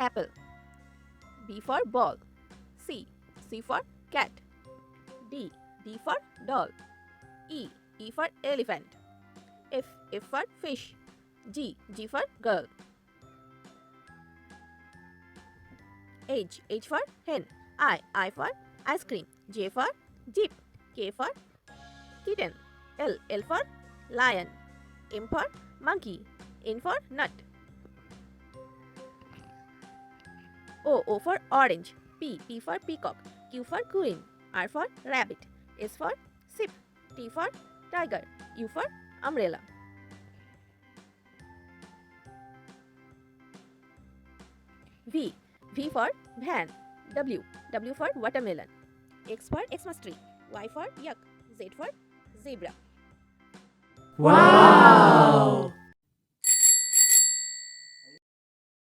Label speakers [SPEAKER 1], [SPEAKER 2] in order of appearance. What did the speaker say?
[SPEAKER 1] apple. B for ball. C for cat. D for doll. E for elephant. F for fish. G for girl. H for hen. I for ice cream. J for jeep. K for kitten. L for lion. M for monkey. N for nut. O for orange. P for peacock. Q for queen. R for rabbit. S for sheep. T for tiger. U for umbrella. V for van. W for watermelon. X for Xmas tree. Y for yak. Z for zebra.
[SPEAKER 2] Wow!